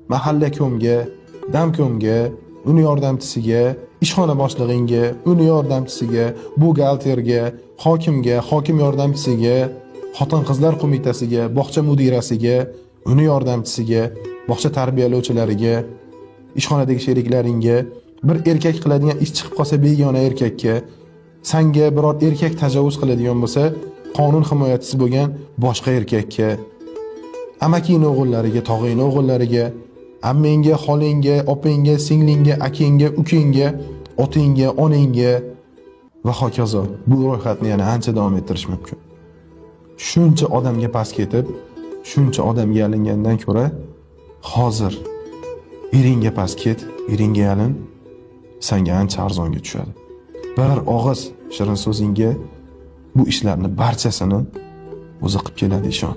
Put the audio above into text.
mahalla ko'mga, damko'mga, uni yordamchisiga, ishxona boshlig'iga, uni yordamchisiga, buxgalterga, hokimga, hokim yordamchisiga, xotin-qizlar qo'mitasiga, bog'cha mudirasiga, uni yordamchisiga, bog'cha tarbiyalovchilariga, ishxonadagi sheriklaringga, bir erkak qiladigan ish chiqib qolsa begona erkakka, senga biror erkak tajovuz qiladigan bo'lsa, qonun himoyachisi bo'lgan boshqa erkakka, amakining o'g'illariga, tog'ayning o'g'illariga, ammangga, xolangga, opangga, singlingga, akangga, ukangga, otingga, onangga va hokazo. Bu ro'yxatni yana ancha davom ettirish mumkin. Shuncha odamga pas ketib, shuncha odamga yalingandan ko'ra, hozir eringga pas ket, eringga yalin, senga ancha arzonga tushadi. Bir og'iz shirin so'zingga bu ishlarni barchasini o'zi qilib keladi, ishon.